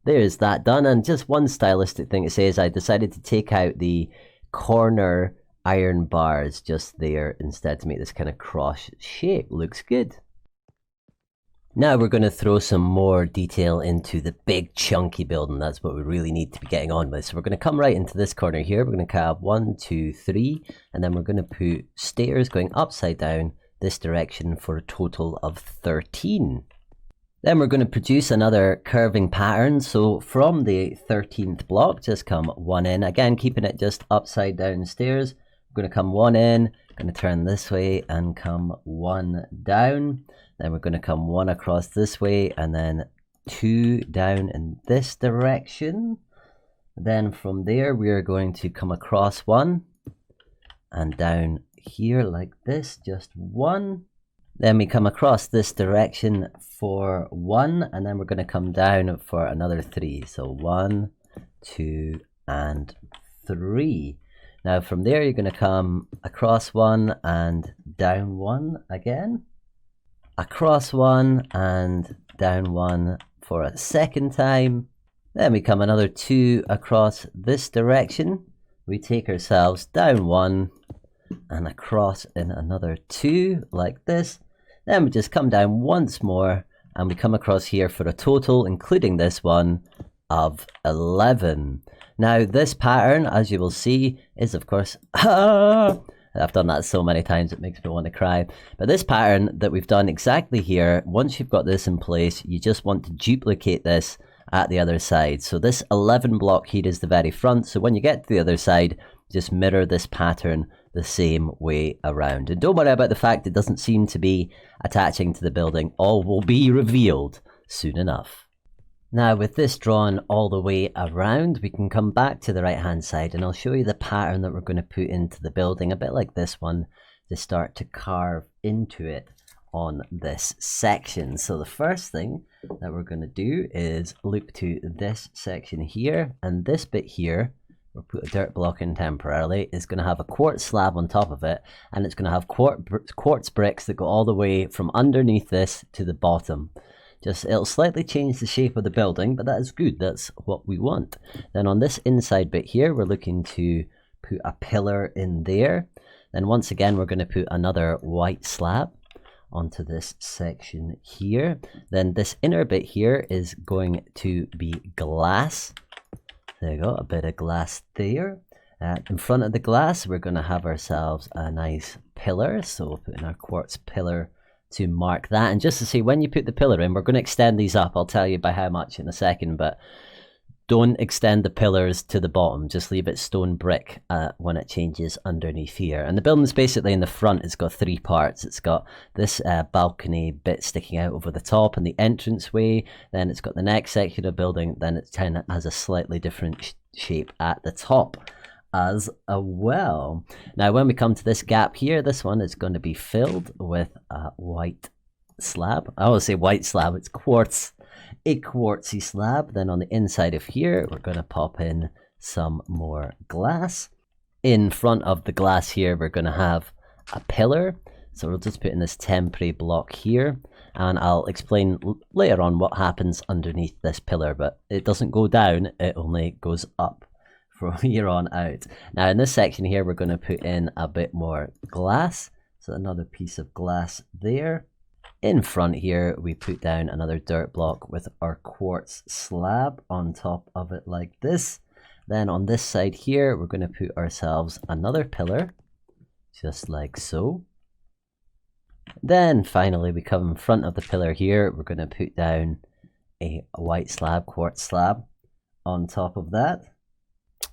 There's that done. And just one stylistic thing it says, I decided to take out the corner iron bars just there instead to make this kind of cross shape. Looks good. Now we're going to throw some more detail into the big chunky building. That's what we really need to be getting on with. So we're going to come right into this corner here. We're going to have 1, 2, 3, and then we're going to put stairs going upside down this direction for a total of 13. Then we're going to produce another curving pattern. So from the 13th block, just come 1 in. Again, keeping it just upside down stairs. We're going to come 1 in, going to turn this way and come 1 down. Then we're going to come 1 across this way and then 2 down in this direction. Then from there, we are going to come across 1 and down here like this, just 1. Then we come across this direction for 1, and then we're going to come down for another 3. So 1, 2, and 3. Now from there, you're going to come across 1 and down 1 again. Across 1 and down 1 for a second time. Then we come another 2 across this direction. We take ourselves down 1 and across in another 2 like this. Then we just come down once more and we come across here for a total, including this one, of 11. Now this pattern, as you will see, is of course, I've done that so many times it makes me want to cry. But this pattern that we've done exactly here, once you've got this in place, you just want to duplicate this at the other side. So this 11 block here is the very front. So when you get to the other side, just mirror this pattern the same way around. And don't worry about the fact it doesn't seem to be attaching to the building. All will be revealed soon enough. Now with this drawn all the way around, we can come back to the right hand side and I'll show you the pattern that we're going to put into the building, a bit like this one, to start to carve into it on this section. So the first thing that we're going to do is loop to this section here, and this bit here, we'll put a dirt block in temporarily, is going to have a quartz slab on top of it, and it's going to have quartz bricks that go all the way from underneath this to the bottom. Just, it'll slightly change the shape of the building, but that is good. That's what we want. Then on this inside bit here, we're looking to put a pillar in there. Then once again, we're going to put another white slab onto this section here. Then this inner bit here is going to be glass. There you go, a bit of glass there. In front of the glass, we're going to have ourselves a nice pillar. So we'll put in our quartz pillar to mark that. And just to say, when you put the pillar in, we're going to extend these up. I'll tell you by how much in a second, but don't extend the pillars to the bottom. Just leave it stone brick when it changes underneath here. And the building's basically in the front. It's got 3 parts. It's got this balcony bit sticking out over the top and the entranceway. Then it's got the next section of building. Then it kind of has a slightly different shape at the top as well. Now when we come to this gap here, this one is going to be filled with a white slab. I always say white slab, it's quartz, a quartzy slab. Then on the inside of here, we're going to pop in some more glass. In front of the glass here, we're going to have a pillar. So we'll just put in this temporary block here, and I'll explain later on what happens underneath this pillar, but it doesn't go down, it only goes up from here on out. Now in this section here, we're going to put in a bit more glass. So another piece of glass there. In front here, we put down another dirt block with our quartz slab on top of it like this. Then on this side here, we're going to put ourselves another pillar, just like so. Then finally, we come in front of the pillar here. We're going to put down a white slab, quartz slab on top of that.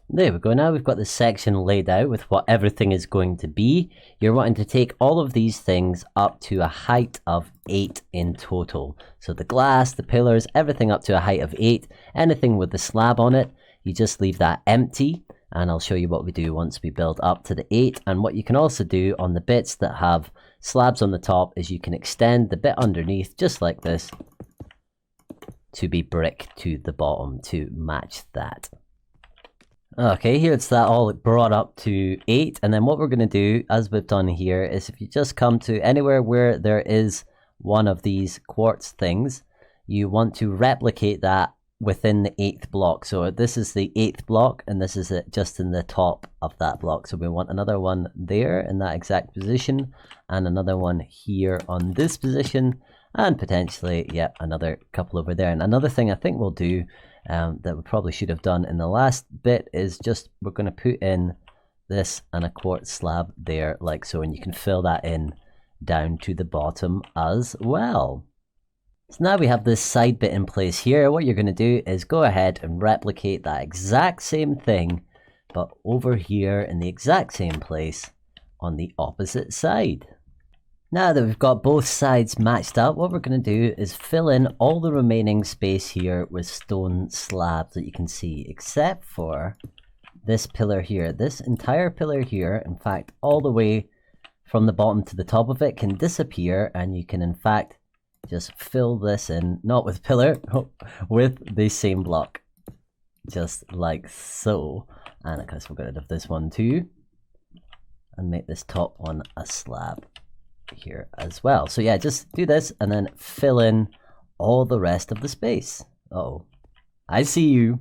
There we go. Now we've got this section laid out with what everything is going to be. You're wanting to take all of these things up to a height of 8 in total. So the glass, the pillars, everything up to a height of 8. Anything with the slab on it, you just leave that empty. And I'll show you what we do once we build up to the 8. And what you can also do on the bits that have slabs on the top is you can extend the bit underneath just like this to be brick to the bottom to match that. Okay, here it's that all brought up to 8, and then what we're going to do, as we've done here, is if you just come to anywhere where there is one of these quartz things, you want to replicate that within the 8th block. So this is the 8th block, and this is it just in the top of that block. So we want another one there in that exact position, and another one here on this position, and potentially, yeah, another couple over there. And another thing I think we'll do that we probably should have done in the last bit is just we're going to put in this and a quartz slab there like so, and you can fill that in down to the bottom as well. So now we have this side bit in place here. What you're going to do is go ahead and replicate that exact same thing but over here in the exact same place on the opposite side. Now that we've got both sides matched up, what we're going to do is fill in all the remaining space here with stone slabs that you can see, except for this pillar here. This entire pillar here, in fact, all the way from the bottom to the top of it can disappear, and you can in fact just fill this in, not with pillar, with the same block. Just like so. And I guess we'll get rid of this one too. And make this top one a slab here as well. So yeah, just do this and then fill in all the rest of the space. Uh-oh, I see you.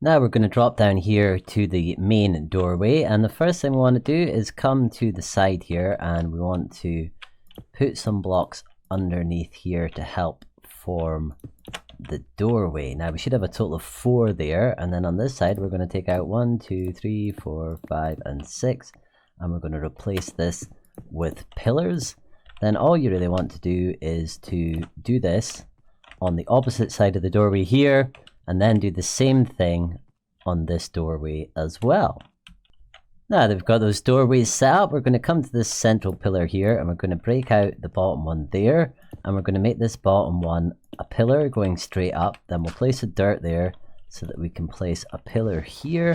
Now we're going to drop down here to the main doorway, and the first thing we want to do is come to the side here, and we want to put some blocks underneath here to help form the doorway. Now we should have a total of 4 there, and then on this side we're going to take out 1, 2, 3, 4, 5, and 6, and we're going to replace this with pillars. Then all you really want to do is to do this on the opposite side of the doorway here, and then do the same thing on this doorway as well. Now that we've got those doorways set up, we're going to come to this central pillar here, and we're going to break out the bottom one there, and we're going to make this bottom one a pillar going straight up. Then we'll place a dirt there so that we can place a pillar here,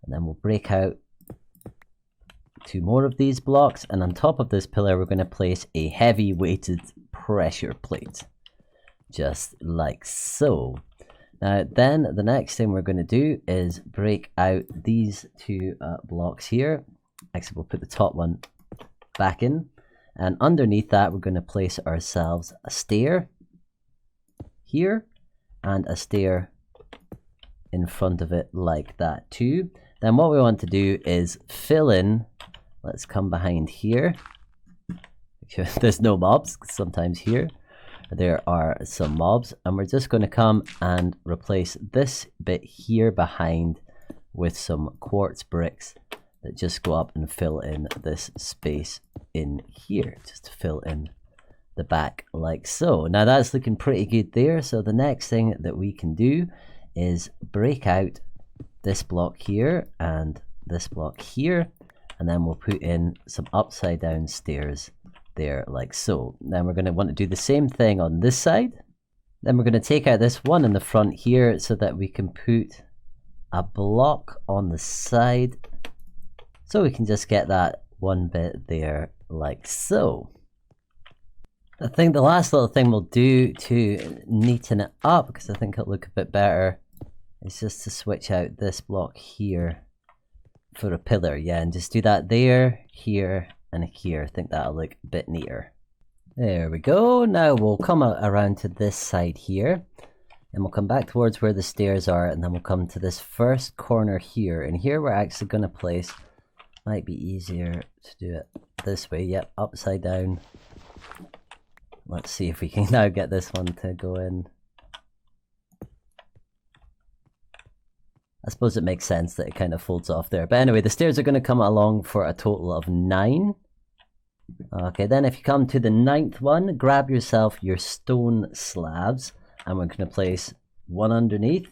and then we'll break out 2 more of these blocks, and on top of this pillar we're going to place a heavy weighted pressure plate, just like so. Now then the next thing we're going to do is break out these 2 blocks here. Actually, we'll put the top one back in, and underneath that we're going to place ourselves a stair here and a stair in front of it like that too. Then what we want to do is fill in, let's come behind here. There's no mobs, sometimes here there are some mobs, and we're just going to come and replace this bit here behind with some quartz bricks that just go up and fill in this space in here, just to fill in the back like so. Now that's looking pretty good there. So the next thing that we can do is break out this block here and this block here, and then we'll put in some upside down stairs there like so. Then we're going to want to do the same thing on this side. Then we're going to take out this one in the front here so that we can put a block on the side, so we can just get that one bit there like so. I think the last little thing we'll do to neaten it up, because I think it'll look a bit better, is just to switch out this block here for a pillar. Yeah, and just do that there, here, and here. I think that'll look a bit neater. There we go. Now we'll come around to this side here, and we'll come back towards where the stairs are, and then we'll come to this first corner here, and here we're actually going to place, might be easier to do it this way, yep, upside down. Let's see if we can now get this one to go in. I suppose it makes sense that it kind of folds off there. But anyway, the stairs are going to come along for a total of 9. Okay, then if you come to the 9th one, grab yourself your stone slabs, and we're going to place one underneath,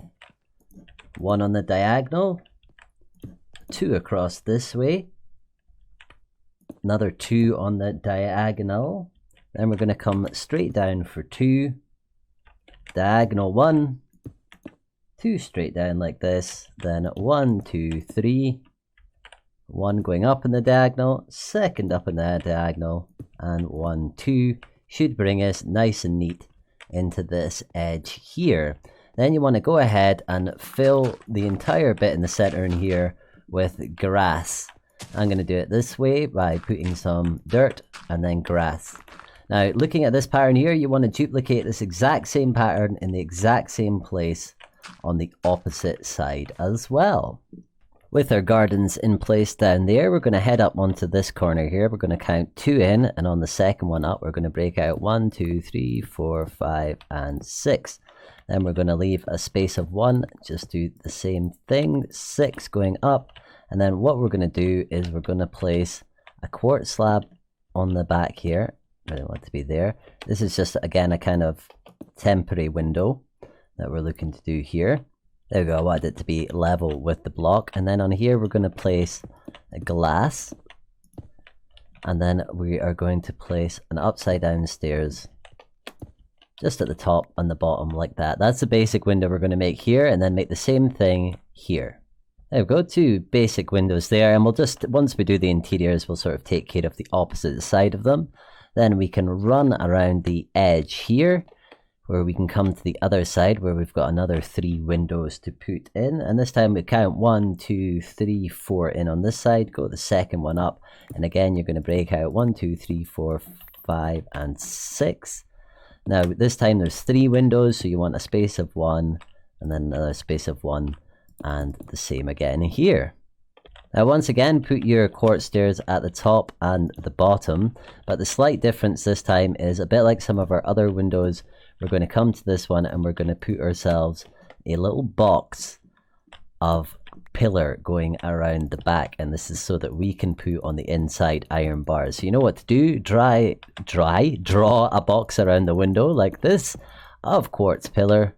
one on the diagonal, 2 across this way. Another 2 on the diagonal. Then we're going to come straight down for 2. Diagonal 1. 2 straight down like this. Then 1, 2, 3. 1 going up in the diagonal. Second up in the diagonal. And 1, 2. Should bring us nice and neat into this edge here. Then you want to go ahead and fill the entire bit in the center in here with grass. I'm going to do it this way by putting some dirt and then grass. Now, looking at this pattern here, you want to duplicate this exact same pattern in the exact same place on the opposite side as well. With our gardens in place down there, we're going to head up onto this corner here. We're going to count 2 in, and on the second one up, we're going to break out 1, 2, 3, 4, 5, and 6. Then we're going to leave a space of 1, just do the same thing, 6 going up. And then what we're going to do is we're going to place a quartz slab on the back here. I don't want it to be there. This is just, again, a kind of temporary window that we're looking to do here. There we go, I want it to be level with the block. And then on here, we're going to place a glass. And then we are going to place an upside down stairs just at the top and the bottom like that. That's the basic window we're going to make here, and then make the same thing here. There we go, 2 basic windows there, and we'll just, once we do the interiors, we'll sort of take care of the opposite side of them. Then we can run around the edge here, where we can come to the other side, where we've got another 3 windows to put in. And this time we count 1, 2, 3, 4 in on this side, go the second one up, and again you're going to break out 1, 2, 3, 4, 5, and 6. Now this time there's 3 windows, so you want a space of 1, and then another space of 1, and the same again here. Now once again, put your quartz stairs at the top and the bottom, but the slight difference this time is a bit like some of our other windows. We're going to come to this one and we're going to put ourselves a little box of pillar going around the back, and this is so that we can put on the inside iron bars. So you know what to do, draw a box around the window like this of quartz pillar,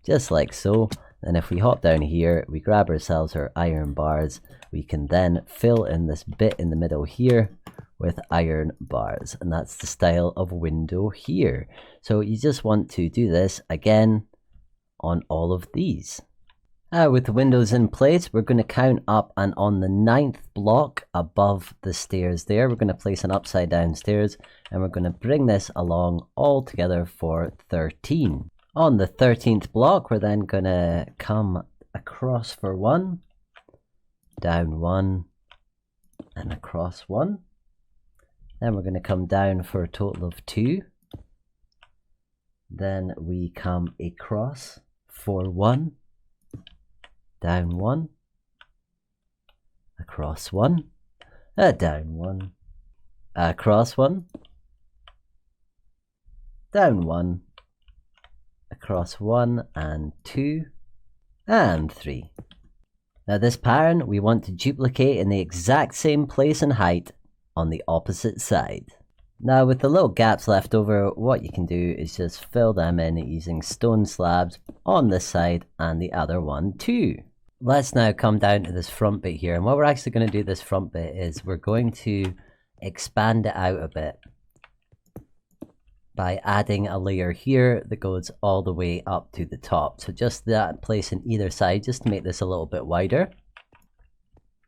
just like so. And if we hop down here, we grab ourselves our iron bars, we can then fill in this bit in the middle here with iron bars, and that's the style of window here. So you just want to do this again on all of these. With the windows in place, we're going to count up, and on the 9th block above the stairs there, we're going to place an upside down stairs, and we're going to bring this along all together for 13. On the 13th block, we're then going to come across for 1, down 1, and across 1. Then we're going to come down for a total of 2. Then we come across for 1, down 1, across 1, down 1, across 1, down 1, across 1 and 2 and 3. Now this pattern we want to duplicate in the exact same place and height on the opposite side. Now with the little gaps left over, what you can do is just fill them in using stone slabs on this side and the other one too. Let's now come down to this front bit here, and what we're actually going to do this front bit is we're going to expand it out a bit by adding a layer here that goes all the way up to the top. So just that place in either side, just to make this a little bit wider.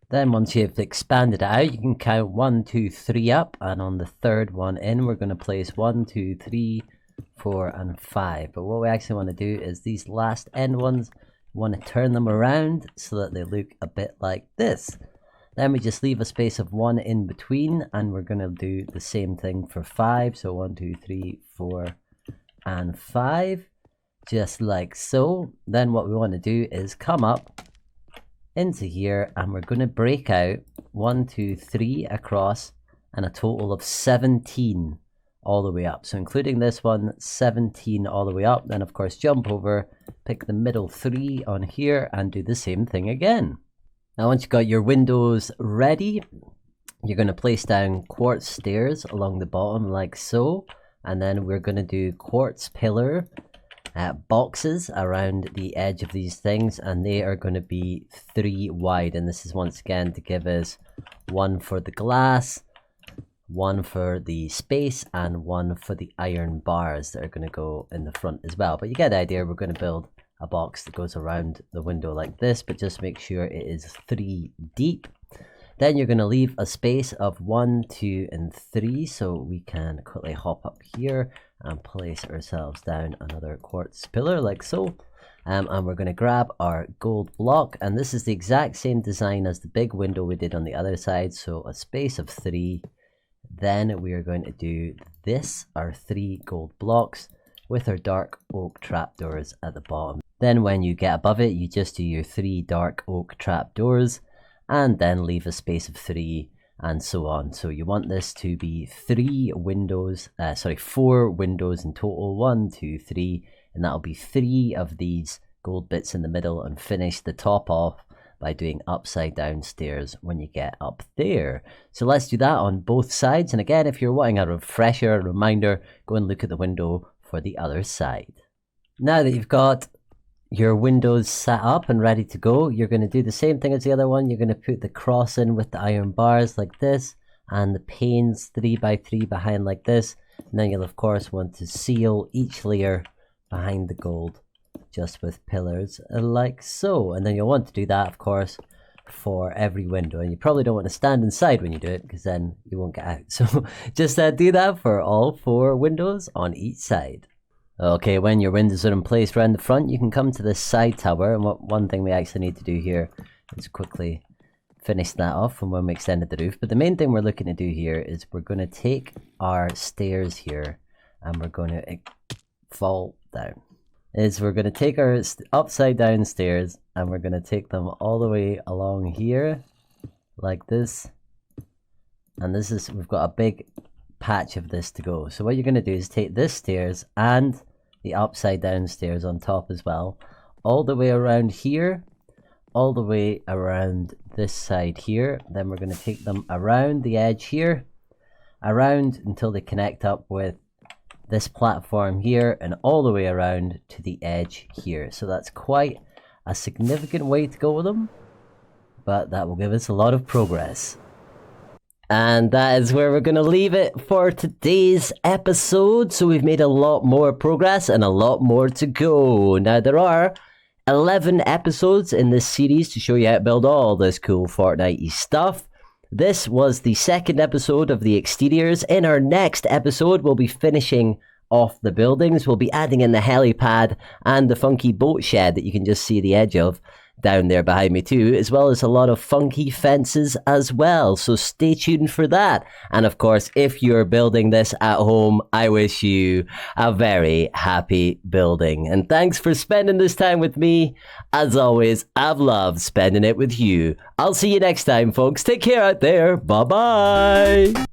Then once you've expanded it out, you can count 1, 2, 3 up, and on the third one in, we're going to place 1, 2, 3, 4, and 5. But what we actually want to do is these last end ones, we want to turn them around so that they look a bit like this. Then we just leave a space of 1 in between, and we're going to do the same thing for 5. So 1, 2, 3, 4, and 5, just like so. Then what we want to do is come up into here, and we're going to break out 1, 2, 3 across, and a total of 17 all the way up. So including this one, 17 all the way up. Then of course jump over, pick the middle 3 on here, and do the same thing again. Now once you've got your windows ready, you're going to place down quartz stairs along the bottom like so, and then we're going to do quartz pillar boxes around the edge of these things, and they are going to be 3 wide. And this is once again to give us 1 for the glass, 1 for the space, and 1 for the iron bars that are going to go in the front as well. But you get the idea. We're going to build a box that goes around the window like this, but just make sure it is 3 deep. Then you're going to leave a space of 1, 2, and 3, so we can quickly hop up here and place ourselves down another quartz pillar like so. And we're going to grab our gold block, and this is the exact same design as the big window we did on the other side, so a space of 3. Then we are going to do this, our 3 gold blocks, with our dark oak trapdoors at the bottom. Then when you get above it, you just do your 3 dark oak trapdoors, and then leave a space of 3, and so on. So you want this to be 4 windows in total, 1, 2, 3, and that'll be 3 of these gold bits in the middle, and finish the top off by doing upside down stairs when you get up there. So let's do that on both sides, and again, if you're wanting a refresher, a reminder, go and look at the window for the other side. Now that you've got your windows set up and ready to go, you're going to do the same thing as the other one. You're going to put the cross in with the iron bars like this, and the panes 3 by 3 behind like this, and then you'll of course want to seal each layer behind the gold just with pillars like so. And then you'll want to do that of course for every window, and you probably don't want to stand inside when you do it because then you won't get out. So just do that for all 4 windows on each side. Okay, when your windows are in place around the front, you can come to this side tower, and one thing we actually need to do here is quickly finish that off from when we extended the roof. But the main thing we're looking to do here is we're going to take our stairs here, and we're going to fall down. We're going to take our upside down stairs, and we're going to take them all the way along here like this. And we've got a big patch of this to go. So what you're going to do is take this stairs and the upside down stairs on top as well, all the way around here, all the way around this side here. Then we're going to take them around the edge here, around until they connect up with this platform here, and all the way around to the edge here. So that's quite a significant way to go with them, but that will give us a lot of progress. And that is where we're going to leave it for today's episode. So we've made a lot more progress and a lot more to go. Now there are 11 episodes in this series to show you how to build all this cool Fortnite-y stuff. This was the 2nd episode of the exteriors. In our next episode, we'll be finishing off the buildings. We'll be adding in the helipad and the funky boat shed that you can just see the edge of down there behind me too, as well as a lot of funky fences as well. So stay tuned for that. And of course, if you're building this at home, I wish you a very happy building. And thanks for spending this time with me. As always, I've loved spending it with you. I'll see you next time, folks. Take care out there. Bye-bye.